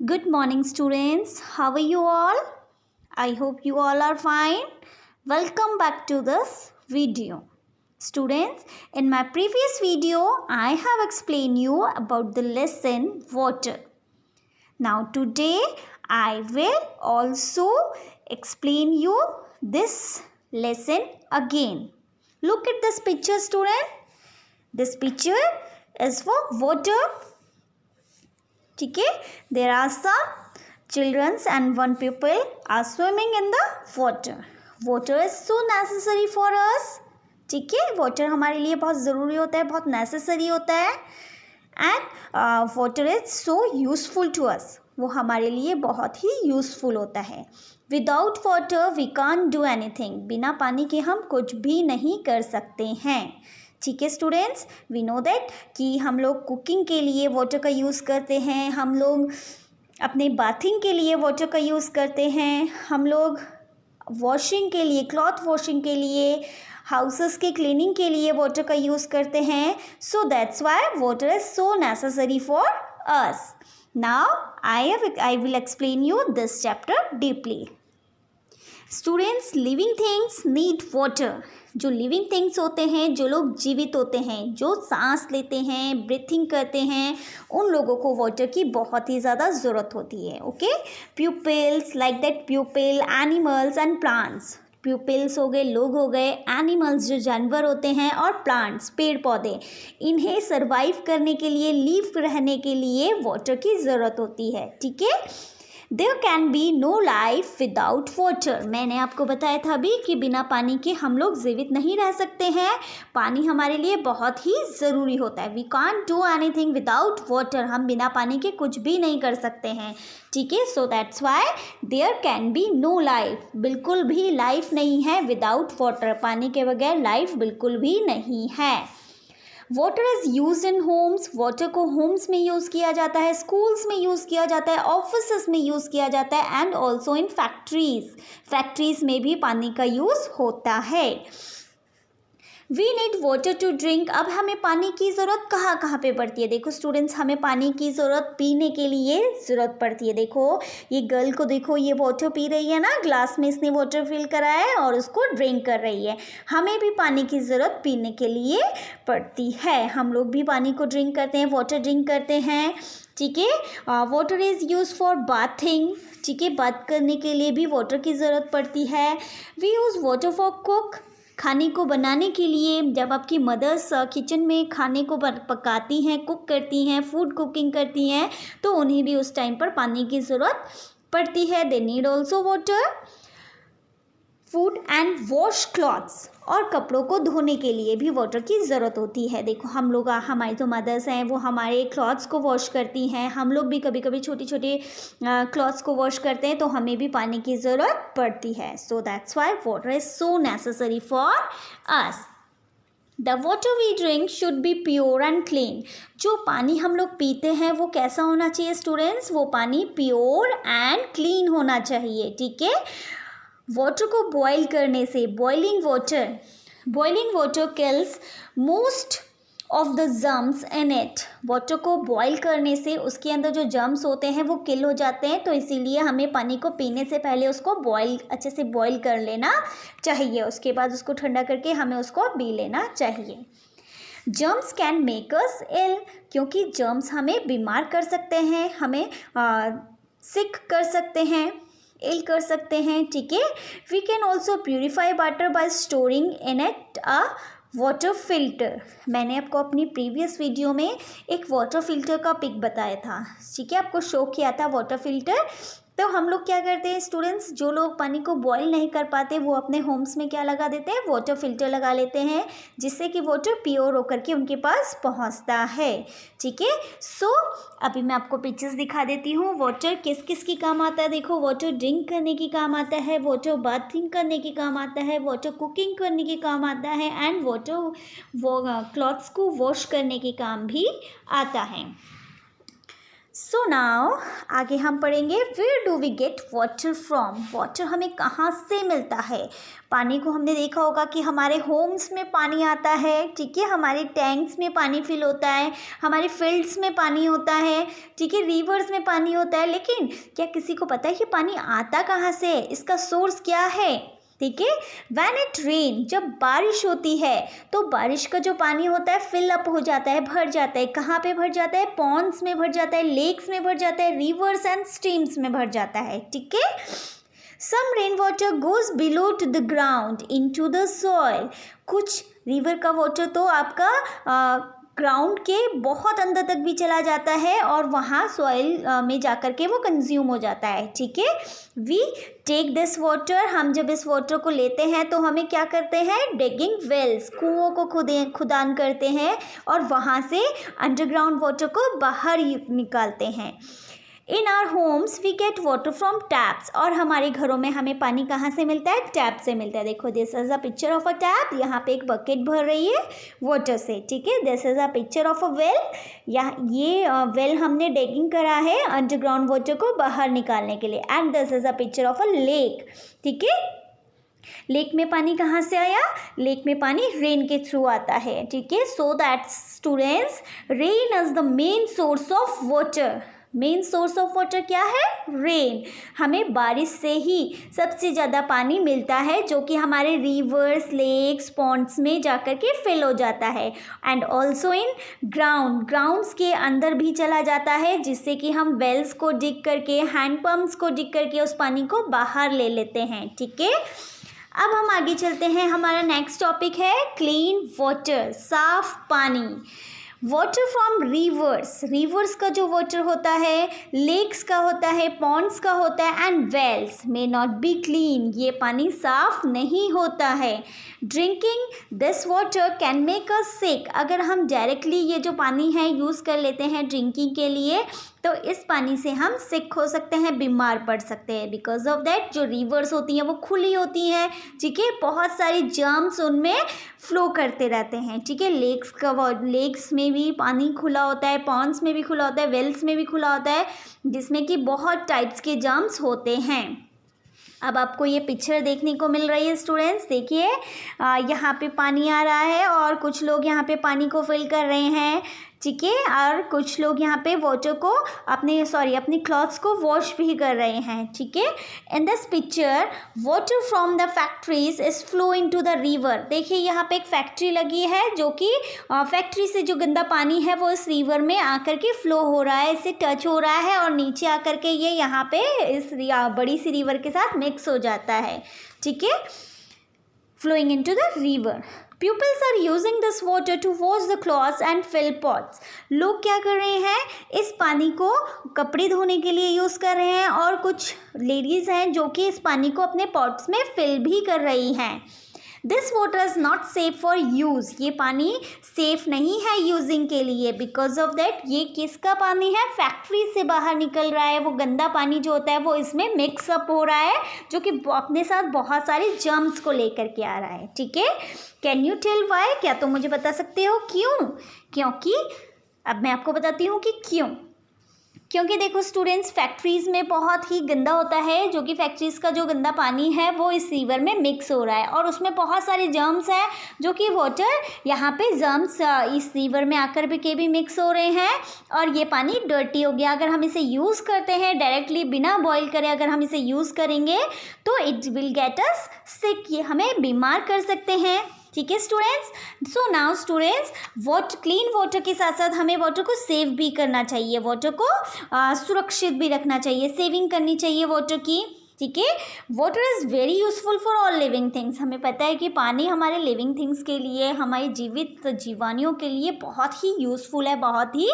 Good morning, students. How are you all? I hope you all are fine. Welcome back to this video. Students, in my previous video, I have explained you about the lesson water. Now today, I will also explain you this lesson again. Look at this picture, student. This picture is for water. Okay, there are some children and one pupil are swimming in the water. Water is so necessary for us. ठीक है, water हमारे लिए बहुत ज़रूरी होता है, बहुत necessary होता है. And water is so useful to us. वो हमारे लिए बहुत ही यूज़फुल होता है. Without water we can't do anything. बिना पानी के हम कुछ भी नहीं कर सकते हैं. ठीक है स्टूडेंट्स, वी नो दैट कि हम लोग कुकिंग के लिए वाटर का यूज़ करते हैं, हम लोग अपने बाथिंग के लिए वाटर का यूज़ करते हैं, हम लोग वॉशिंग के लिए, क्लॉथ वॉशिंग के लिए, हाउसेस के क्लीनिंग के लिए वाटर का यूज़ करते हैं. So that's why water is so necessary for us. Now I will explain you this chapter deeply. Students, living things need water. जो लिविंग थिंग्स होते हैं, जो लोग जीवित होते हैं, जो सांस लेते हैं, ब्रीथिंग करते हैं, उन लोगों को वाटर की बहुत ही ज़्यादा ज़रूरत होती है. Okay, pupils like that, प्यूपिल, animals and plants. Pupils हो गए, लोग हो गए, एनिमल्स जो जानवर होते हैं, और प्लांट्स पेड़ पौधे. इन्हें सर्वाइव करने के लिए, लीव रहने के लिए वाटर की ज़रूरत होती है. ठीक है, There can be no life without water. मैंने आपको बताया था अभी कि बिना पानी के हम लोग जीवित नहीं रह सकते हैं. पानी हमारे लिए बहुत ही ज़रूरी होता है. We can't do anything without water. हम बिना पानी के कुछ भी नहीं कर सकते हैं. ठीक है, so that's why there can be no life. बिल्कुल भी लाइफ नहीं है without water. पानी के बगैर लाइफ बिल्कुल भी नहीं है. Water is use in Holmes. Water को होम्स में यूज़ किया जाता है, स्कूल्स में यूज़ किया जाता है, ऑफिसेस में यूज़ किया जाता है, and also in factories. Factories में भी पानी का यूज़ होता है. We need water to drink. अब हमें पानी की ज़रूरत कहाँ कहाँ पे पड़ती है? देखो स्टूडेंट्स, हमें पानी की ज़रूरत पीने के लिए ज़रूरत पड़ती है. देखो ये गर्ल को देखो, ये वाटर पी रही है ना, ग्लास में इसने वाटर फिल करा है और उसको ड्रिंक कर रही है. हमें भी पानी की ज़रूरत पीने के लिए पड़ती है. हम लोग भी पानी को ड्रिंक करते हैं, वाटर ड्रिंक करते हैं. ठीक है, water is use for bathing. ठीक है, बात करने के लिए भी वाटर की ज़रूरत पड़ती है. We use water for cook. खाने को बनाने के लिए, जब आपकी मदर्स किचन में खाने को पकाती हैं, कुक करती हैं, फूड कुकिंग करती हैं, तो उन्हें भी उस टाइम पर पानी की ज़रूरत पड़ती है. They need also water. Food and wash clothes. और कपड़ों को धोने के लिए भी वाटर की ज़रूरत होती है. देखो हम लोग, हमारी जो मदर्स हैं वो हमारे क्लॉथ्स को वॉश करती हैं. हम लोग भी कभी कभी छोटे छोटे क्लॉथ्स को वॉश करते हैं, तो हमें भी पानी की ज़रूरत पड़ती है. So that's why water is so necessary for us. The water we drink should be pure and clean. जो पानी हम लोग पीते हैं वो कैसा होना चाहिए स्टूडेंट्स? वो पानी प्योर एंड क्लीन होना चाहिए. ठीक है, वाटर को बॉईल करने से, boiling water kills most of the germs in it. Water को बॉईल करने से उसके अंदर जो जर्म्स होते हैं वो किल हो जाते हैं. तो इसीलिए हमें पानी को पीने से पहले उसको अच्छे से बॉईल कर लेना चाहिए. उसके बाद उसको ठंडा करके हमें उसको पी लेना चाहिए. जर्म्स कैन मेक अस इल. क्योंकि जर्म्स हमें बीमार कर सकते हैं, हमें सिक कर सकते हैं, इल कर सकते हैं. ठीक है, we can also purify water by storing in it a water filter. मैंने आपको अपनी प्रीवियस वीडियो में एक वाटर फिल्टर का पिक बताया था. ठीक है, आपको शो किया था वाटर फिल्टर. तो हम लोग क्या करते हैं स्टूडेंट्स, जो लोग पानी को बॉईल नहीं कर पाते वो अपने होम्स में क्या लगा देते हैं? वाटर फिल्टर लगा लेते हैं, जिससे कि वाटर प्योर होकर के उनके पास पहुंचता है. ठीक है, सो अभी मैं आपको पिक्चर्स दिखा देती हूँ. वाटर किस किस की काम आता है? देखो, वाटर ड्रिंक करने की काम आता है, वाटर बाथिंग करने की काम आता है, वाटर कुकिंग करने की काम आता है, एंड वाटर क्लॉथ्स को वॉश करने के काम भी आता है. सो नाउ आगे हम पढ़ेंगे where do we get water from. Water हमें कहाँ से मिलता है। पानी को हमने देखा होगा कि हमारे होम्स में पानी आता है, ठीक है, हमारे टैंक्स में पानी फिल होता है, हमारे फील्ड्स में पानी होता है, ठीक है, रिवर्स में पानी होता है। लेकिन क्या किसी को पता है कि पानी आता कहाँ से, इसका सोर्स क्या है? ठीक है, व्हेन इट रेन, जब बारिश होती है तो बारिश का जो पानी होता है फिल अप हो जाता है, भर जाता है। कहाँ पे भर जाता है? पॉन्ड्स में भर जाता है, लेक्स में भर जाता है, रिवर्स एंड स्ट्रीम्स में भर जाता है, ठीक है। Some rain water goes below to the ground into the soil. कुछ रिवर का वाटर तो आपका ग्राउंड के बहुत अंदर तक भी चला जाता है और वहाँ सॉइल में जाकर के वो कंज्यूम हो जाता है, ठीक है। वी टेक दिस वाटर, हम जब इस वाटर को लेते हैं तो हमें क्या करते हैं? डिगिंग वेल्स, कुओं को खुदान करते हैं और वहाँ से अंडरग्राउंड वाटर को बाहर निकालते हैं। In our homes we get water from taps, और हमारे घरों में हमें पानी कहाँ से मिलता है? टैप से मिलता है। देखो this is a picture of a tap, यहाँ पे एक बकेट भर रही है वाटर से, ठीक है। This is a picture of a well, ये वेल हमने डिगिंग करा है अंडरग्राउंड वाटर को बाहर निकालने के लिए। And this is a picture of a lake, ठीक है। लेक में पानी कहाँ से आया? लेक में पानी रेन के थ्रू आता है, ठीक है। So that students, rain is the main source of water. Main source of water क्या है? रेन। हमें बारिश से ही सबसे ज़्यादा पानी मिलता है जो कि हमारे रिवर्स, लेक्स, पॉन्ड्स में जाकर के फिल हो जाता है। एंड ऑल्सो इन ग्राउंड्स के अंदर भी चला जाता है, जिससे कि हम वेल्स को डिग करके, हैंडपम्प्स को डिग करके उस पानी को बाहर ले लेते हैं, ठीक है। अब हम आगे चलते हैं, हमारा नेक्स्ट टॉपिक है क्लीन वाटर, साफ पानी। वाटर फ्रॉम रिवर्स, रिवर्स का जो वाटर होता है, लेक्स का होता है, पॉन्ड्स का होता है, and wells may not be clean, ये पानी साफ नहीं होता है। Drinking this water can make us sick, अगर हम डायरेक्टली ये जो पानी है यूज़ कर लेते हैं ड्रिंकिंग के लिए तो इस पानी से हम सिक हो सकते हैं, बीमार पड़ सकते हैं। बिकॉज ऑफ दैट जो रिवर्स होती हैं वो खुली होती हैं, ठीक है, बहुत सारे जर्म्स उनमें फ्लो करते रहते हैं, ठीक है। लेक्स में भी पानी खुला होता है, पॉन्ड्स में भी खुला होता है, वेल्स में भी खुला होता है, जिसमें कि बहुत टाइप्स के जर्म्स होते हैं। अब आपको ये पिक्चर देखने को मिल रही है स्टूडेंट्स, देखिए यहाँ पे पानी आ रहा है और कुछ लोग यहाँ पे पानी को फिल कर रहे हैं, ठीक है, और कुछ लोग यहाँ पे वाटर को अपने क्लॉथ्स को वॉश भी कर रहे हैं, ठीक है। In this picture water from the factories is flow into the river. देखिए यहाँ पे एक फैक्ट्री लगी है जो कि फैक्ट्री से जो गंदा पानी है वो इस रिवर में आकर के फ्लो हो रहा है, इससे टच हो रहा है और नीचे आकर के ये यहाँ पे इस बड़ी सी रिवर के साथ मिक्स हो जाता है, ठीक है, flowing into the river. Pupils are using this water to wash the clothes and fill pots. लोग क्या कर रहे हैं? इस पानी को कपड़े धोने के लिए यूज़ कर रहे हैं और कुछ लेडीज़ हैं जो कि इस पानी को अपने पॉट्स में फिल भी कर रही हैं। This water is not safe for use, ये पानी सेफ नहीं है यूजिंग के लिए। बिकॉज ऑफ दैट ये किसका पानी है? फैक्ट्री से बाहर निकल रहा है, वो गंदा पानी जो होता है वो इसमें मिक्सअप हो रहा है, जो कि अपने साथ बहुत सारे जर्म्स को लेकर के आ रहा है, ठीक है। Can you tell why? क्या तुम मुझे बता सकते हो क्यों? क्योंकि अब मैं आपको बताती हूँ कि क्यों। क्योंकि देखो स्टूडेंट्स, फैक्ट्रीज़ में बहुत ही गंदा होता है, जो कि फैक्ट्रीज़ का जो गंदा पानी है वो इस रिवर में मिक्स हो रहा है और उसमें बहुत सारे जर्म्स हैं, जो कि वाटर यहाँ पे जर्म्स इस रिवर में आकर के भी मिक्स हो रहे हैं और ये पानी डर्टी हो गया। अगर हम इसे यूज़ करते हैं डायरेक्टली बिना बॉईल करे, अगर हम इसे यूज़ करेंगे तो इट विल गेट अस सिक, ये हमें बीमार कर सकते हैं, ठीक है स्टूडेंट्स। सो नाउ स्टूडेंट्स, क्लीन वाटर के साथ साथ हमें वाटर को सेव भी करना चाहिए, वाटर को सुरक्षित भी रखना चाहिए, सेविंग करनी चाहिए वाटर की, ठीक है। Water is very useful for all living things. हमें पता है कि पानी हमारे लिविंग थिंग्स के लिए, हमारे जीवित जीवाणुओं के लिए बहुत ही यूज़फुल है, बहुत ही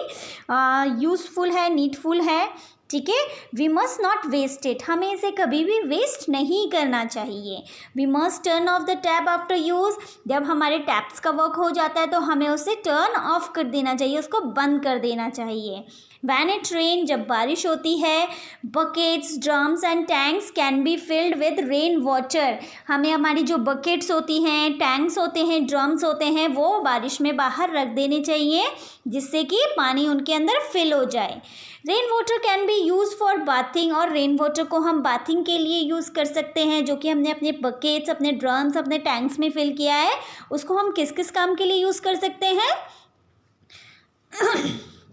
यूज़फुल है, नीडफुल है, ठीक है। We must not waste it, हमें इसे कभी भी वेस्ट नहीं करना चाहिए। We must turn off the tap after use, जब हमारे टैप्स का वर्क हो जाता है तो हमें उसे टर्न ऑफ कर देना चाहिए, उसको बंद कर देना चाहिए। When it rain, जब बारिश होती है, buckets, drums and tanks can be filled with rain water. हमें हमारी जो buckets होती हैं, tanks होते हैं, drums होते हैं, वो बारिश में बाहर रख देने चाहिए जिससे कि पानी उनके अंदर fill हो जाए. Rain water can be use for bathing, और रेन वाटर को हम बाथिंग के लिए यूज़ कर सकते हैं. जो कि हमने अपने बकेट्स, अपने ड्रम्स, अपने टैंक्स में फिल किया है, उसको हम किस किस काम के लिए यूज़ कर सकते हैं?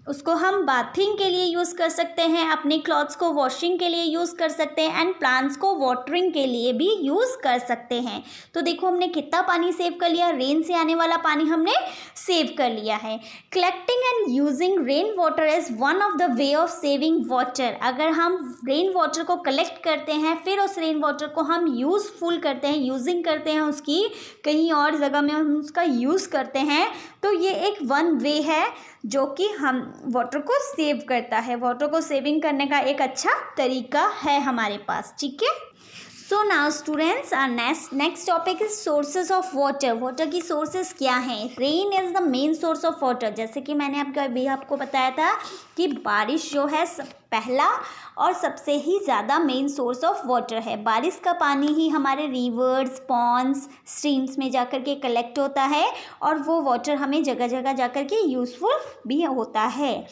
उसको हम बाथिंग के लिए यूज़ कर सकते हैं, अपने क्लॉथ्स को वॉशिंग के लिए यूज़ कर सकते हैं, एंड प्लांट्स को वाटरिंग के लिए भी यूज़ कर सकते हैं. तो देखो हमने कितना पानी सेव कर लिया, रेन से आने वाला पानी हमने सेव कर लिया है. Collecting and using rain water is one of the way of saving water. अगर हम रेन वाटर को कलेक्ट करते हैं, फिर उस रेन वाटर को हम यूज़फुल करते हैं, यूजिंग करते हैं, उसकी कहीं और जगह में हम उसका यूज़ करते हैं, तो ये एक वन वे है जो कि हम वाटर को सेव करता है. वाटर को सेविंग करने का एक अच्छा तरीका है हमारे पास. ठीक है. सो now students, next topic is sources of water. Water की सोर्सेज क्या हैं? Rain is the main source of water. जैसे कि मैंने आपको बताया था कि बारिश जो है पहला और सबसे ही ज़्यादा मेन सोर्स ऑफ वाटर है. बारिश का पानी ही हमारे रिवर्स, पॉन्ड्स, स्ट्रीम्स में जाकर के कलेक्ट होता है, और वो वाटर हमें जगह जगह जाकर के यूज़फुल भी होता है.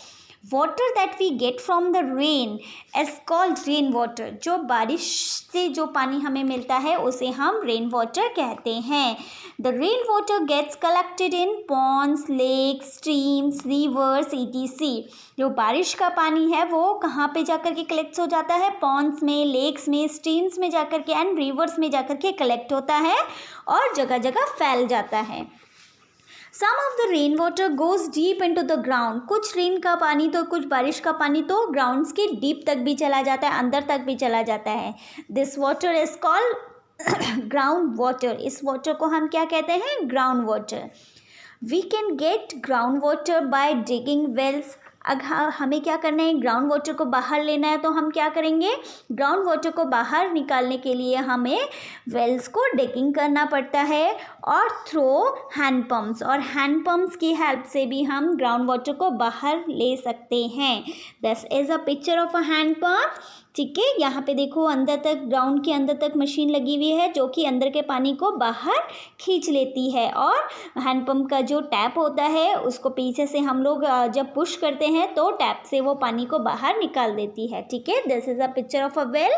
Water that we get from the rain is called rain water. जो बारिश से जो पानी हमें मिलता है उसे हम रेन वाटर कहते हैं. The rain water gets collected in ponds, lakes, streams, rivers, etc. जो बारिश का पानी है वो कहाँ पे जाकर के कलेक्ट हो जाता है? पॉन्ड्स में, लेक्स में, स्ट्रीम्स में जाकर के एंड रिवर्स में जाकर के कलेक्ट होता है और जगह जगह फैल जाता है. Some of the rain water goes deep into the ground. कुछ रेन का पानी तो, कुछ बारिश का पानी तो ग्राउंड्स के डीप तक भी चला जाता है, अंदर तक भी चला जाता है. This water is called ground water. इस वाटर को हम क्या कहते हैं? Ground water. We can get ground water by digging wells. अगर हमें क्या करना है, ग्राउंड वाटर को बाहर लेना है, तो हम क्या करेंगे? ग्राउंड वाटर को बाहर निकालने के लिए हमें वेल्स को डिगिंग करना पड़ता है, और थ्रो हैंड पम्प्स, और हैंड पम्प्स की हेल्प से भी हम ग्राउंड वाटर को बाहर ले सकते हैं. This is a picture of a hand pump. ठीक है. यहाँ पे देखो अंदर तक, ग्राउंड के अंदर तक मशीन लगी हुई है जो कि अंदर के पानी को बाहर खींच लेती है, और हैंडपम्प का जो टैप होता है उसको पीछे से हम लोग जब पुश करते हैं तो टैप से वो पानी को बाहर निकाल देती है. ठीक है. This is a picture of a well.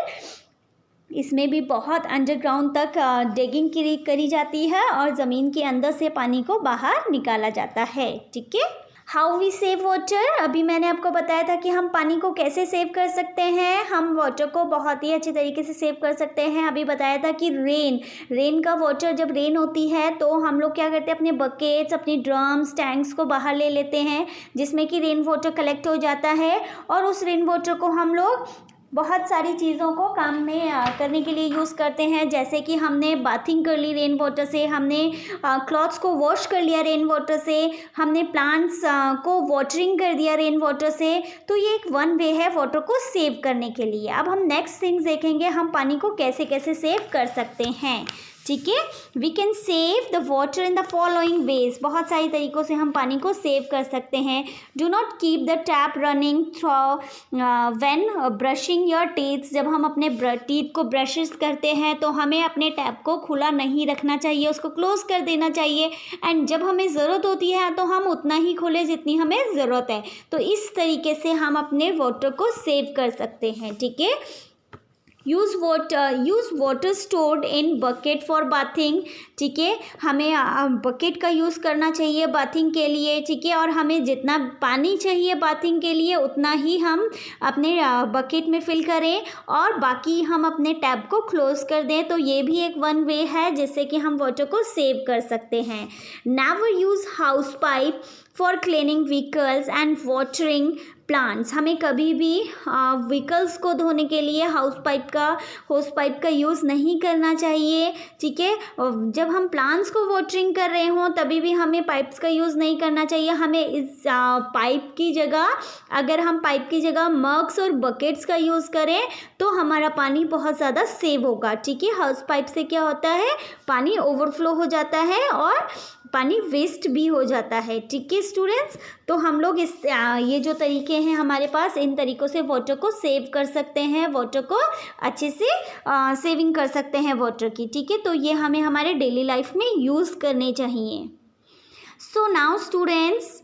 इसमें भी बहुत अंडरग्राउंड तक डिगिंग करी जाती है और ज़मीन के अंदर से पानी को बाहर निकाला जाता है. ठीक है. How we save water. अभी मैंने आपको बताया था कि हम पानी को कैसे सेव कर सकते हैं. हम वाटर को बहुत ही अच्छे तरीके से सेव कर सकते हैं. अभी बताया था कि रेन का वाटर, जब रेन होती है तो हम लोग क्या करते हैं, अपने बकेट्स, अपने ड्रम्स, टैंक्स को बाहर ले लेते हैं जिसमें कि रेन वाटर कलेक्ट हो जाता है, और उस रेन वाटर को हम लोग बहुत सारी चीज़ों को काम में करने के लिए यूज़ करते हैं. जैसे कि हमने बाथिंग कर ली रेन वाटर से, हमने क्लॉथ्स को वॉश कर लिया रेन वाटर से, हमने प्लांट्स को वाटरिंग कर दिया रेन वाटर से. तो ये एक वन वे है वाटर को सेव करने के लिए. अब हम नेक्स्ट थिंग्स देखेंगे, हम पानी को कैसे कैसे सेव कर सकते हैं. ठीक है. We can save the water in the following ways. बहुत सारी तरीक़ों से हम पानी को सेव कर सकते हैं. Do not keep the tap running through when brushing your teeth. जब हम अपने टीथ को ब्रशेस करते हैं तो हमें अपने टैप को खुला नहीं रखना चाहिए, उसको क्लोज कर देना चाहिए. एंड जब हमें ज़रूरत होती है तो हम उतना ही खोलें जितनी हमें ज़रूरत है. तो इस तरीके से हम अपने वाटर को सेव कर सकते हैं. ठीक है. Use water stored in bucket for bathing. ठीक है. हमें बकेट का यूज़ करना चाहिए बाथिंग के लिए. ठीक है. और हमें जितना पानी चाहिए बाथिंग के लिए उतना ही हम अपने बकेट में फिल करें, और बाकी हम अपने टैप को क्लोज कर दें. तो ये भी एक वन वे है जिससे कि हम वाटर को सेव कर सकते हैं. Never use house pipe for cleaning vehicles and watering plants. हमें कभी भी व्हीकल्स को धोने के लिए होस पाइप का यूज़ नहीं करना चाहिए. ठीक है. जब हम प्लांट्स को वाटरिंग कर रहे हों तभी भी हमें पाइप्स का यूज़ नहीं करना चाहिए. हमें इस पाइप की जगह, अगर हम पाइप की जगह मग्स और बकेट्स का यूज़ करें तो हमारा पानी बहुत ज़्यादा सेव होगा. ठीक है. हाउस पाइप से क्या होता है, पानी ओवरफ्लो हो जाता है और पानी वेस्ट भी हो जाता है। ठीक है स्टूडेंट्स, तो हम लोग ये जो तरीके हैं हमारे पास, इन तरीक़ों से वाटर को सेव कर सकते हैं, वाटर को अच्छे से सेविंग कर सकते हैं वाटर की। ठीक है, तो ये हमें हमारे डेली लाइफ में यूज़ करने चाहिए। So now students,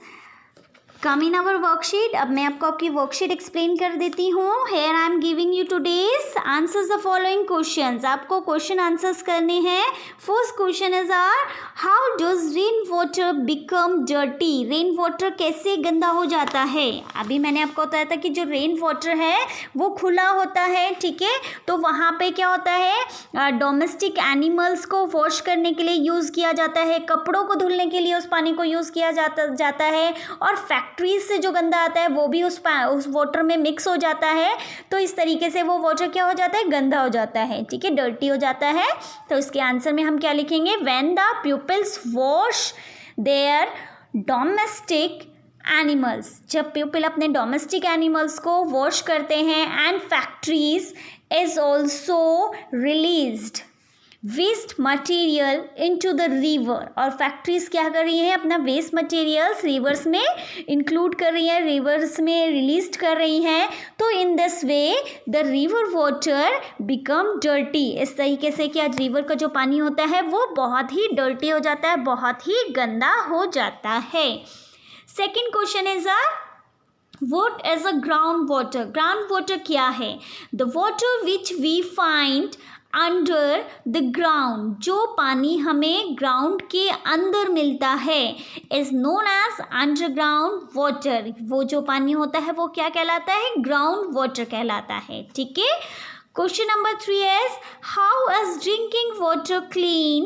come in our worksheet. अब मैं आपको आपकी वर्कशीट एक्सप्लेन कर देती हूँ। Here I am giving you today's answers the following questions. आपको क्वेश्चन आंसर्स करने हैं। First question is how does rain water become dirty. Rain water कैसे गंदा हो जाता है। अभी मैंने आपको बताया था कि जो रेन वाटर है वो खुला होता है। ठीक है, तो वहाँ पे क्या होता है, डोमेस्टिक एनिमल्स को वॉश करने के लिए यूज़ किया जाता है, कपड़ों को धुलने के लिए उस पानी को यूज़ किया जाता है, और फैक्ट्रीज से जो गंदा आता है वो भी उस वाटर में मिक्स हो जाता है। तो इस तरीके से वो वाटर क्या हो जाता है, गंदा हो जाता है। ठीक है, डर्टी हो जाता है। तो इसके आंसर में हम क्या लिखेंगे, when the peoples wash their domestic animals. जब पीपल अपने डोमेस्टिक एनिमल्स को वॉश करते हैं, and factories is also released waste material into the river. और फैक्ट्रीज क्या कर रही हैं, अपना वेस्ट मटेरियल्स रिवर्स में इंक्लूड कर रही हैं, रिवर्स में रिलीज कर रही हैं। तो in this way the river water become dirty. इस तरीके से क्या रिवर का जो पानी होता है वो बहुत ही डर्टी हो जाता है, बहुत ही गंदा हो जाता है। Second question is what is a ground water. Ground water क्या है, the water which we find under the ground. जो पानी हमें ग्राउंड के अंदर मिलता है is known as underground water. वो जो पानी होता है वो क्या कहलाता है, ग्राउंड वाटर कहलाता है। ठीक है, question number 3 is how is drinking water clean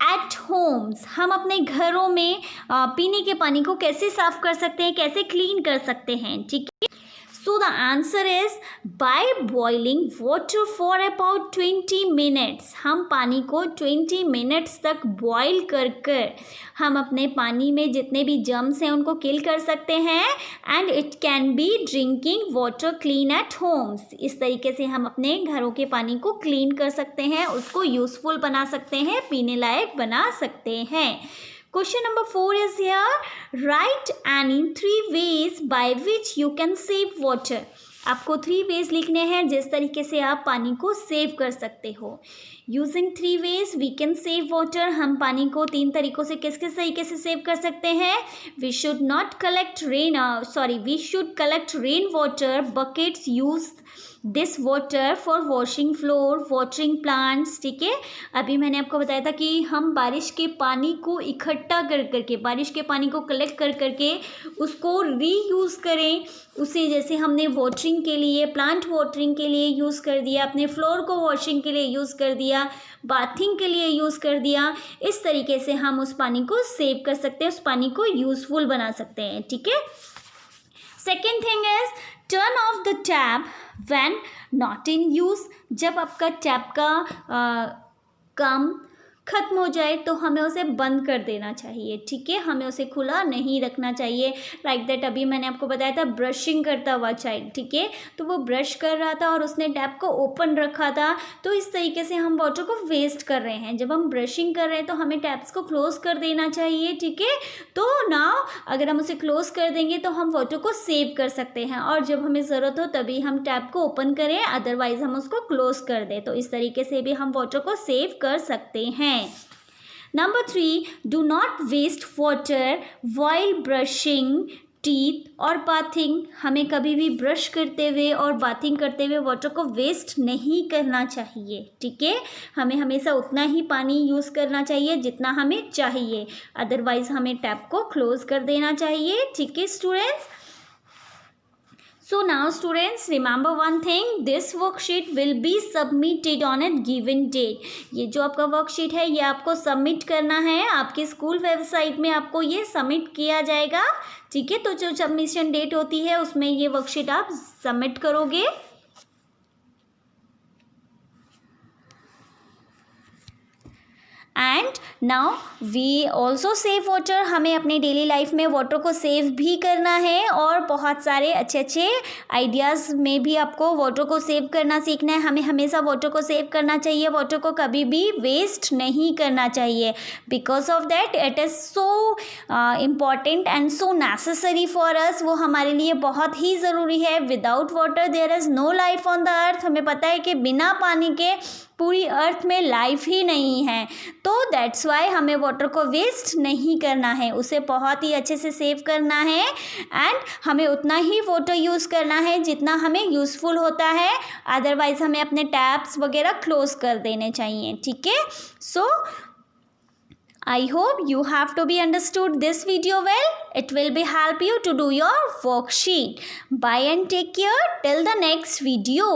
eight Holmes. हम अपने घरों में पीने के पानी को कैसे साफ कर सकते हैं, कैसे क्लीन कर सकते हैं। ठीक है, so the answer is by boiling water for about 20 minutes. हम पानी को 20 मिनट्स तक बॉयल कर हम अपने पानी में जितने भी जर्म्स हैं उनको किल कर सकते हैं। And it can be drinking water clean eight Holmes. इस तरीके से हम अपने घरों के पानी को क्लीन कर सकते हैं, उसको यूजफुल बना सकते हैं, पीने लायक बना सकते हैं। Question number 4 is here. Write any 3 ways by which you can save water. आपको 3 ways लिखने हैं जिस तरीके से आप पानी को सेव कर सकते हो। Using 3 ways we can save water. हम पानी को 3 तरीकों से किस किस तरीके से सेव कर सकते हैं। We should collect rain water buckets. Use this water for washing floor, watering plants. ठीक है, अभी मैंने आपको बताया था कि हम बारिश के पानी को इकट्ठा करके, बारिश के पानी को कलेक्ट करके उसको रीयूज़ करें। उसे जैसे हमने वाटरिंग के लिए, प्लांट वाटरिंग के लिए यूज़ कर दिया, अपने फ्लोर को वॉशिंग के लिए यूज़ कर दिया, बाथिंग के लिए यूज़ कर दिया। इस तरीके से हम उस पानी को सेव कर सकते हैं, उस पानी को यूज़फुल बना सकते हैं। ठीक है, second thing is turn off the tap when not in use. जब आपका टैप का काम ख़त्म हो जाए तो हमें उसे बंद कर देना चाहिए। ठीक है, हमें उसे खुला नहीं रखना चाहिए। लाइक दैट अभी मैंने आपको बताया था ब्रशिंग करता हुआ चाइल्ड। ठीक है, तो वो ब्रश कर रहा था और उसने टैप को ओपन रखा था, तो इस तरीके से हम वाटर को वेस्ट कर रहे हैं। जब हम ब्रशिंग कर रहे हैं तो हमें टैप्स को क्लोज़ कर देना चाहिए। ठीक है, तो नाउ अगर हम उसे क्लोज़ कर देंगे तो हम वाटर को सेव कर सकते हैं, और जब हमें ज़रूरत हो तभी हम टैप को ओपन करें, अदरवाइज़ हम उसको क्लोज़ कर दें। तो इस तरीके से भी हम वाटर को सेव कर सकते हैं। Number 3, do not waste water while brushing teeth और बाथिंग। हमें कभी भी ब्रश करते हुए और बाथिंग करते हुए वाटर को वेस्ट नहीं करना चाहिए। ठीक है, हमें हमेशा उतना ही पानी यूज़ करना चाहिए जितना हमें चाहिए, अदरवाइज हमें टैप को क्लोज कर देना चाहिए। ठीक है students, so now students remember one thing, this worksheet will be submitted on a given date. ये जो आपका वर्कशीट है ये आपको सबमिट करना है, आपके स्कूल वेबसाइट में आपको ये सबमिट किया जाएगा। ठीक है, तो जो सबमिशन डेट होती है उसमें ये वर्कशीट आप सबमिट करोगे। And now we also save water. हमें अपने डेली लाइफ में वाटर को सेव भी करना है और बहुत सारे अच्छे अच्छे आइडियाज़ में भी आपको वाटर को सेव करना सीखना है. हमें हमेशा वाटर को सेव करना चाहिए, वाटर को कभी भी वेस्ट नहीं करना चाहिए. Because of that it is so important and so necessary for us. वो हमारे लिए बहुत ही ज़रूरी है. Without water there is no life on the earth. हमें पता है कि बिना पानी के पूरी अर्थ में लाइफ ही नहीं है. तो दैट्स वाई हमें वाटर को वेस्ट नहीं करना है, उसे बहुत ही अच्छे से सेव करना है एंड हमें उतना ही वाटर यूज़ करना है जितना हमें यूज़फुल होता है. अदरवाइज हमें अपने टैप्स वगैरह क्लोज कर देने चाहिए. ठीक है. सो I hope you have to be understood this video well. It will be help you to do your worksheet. Bye and take care till the next video.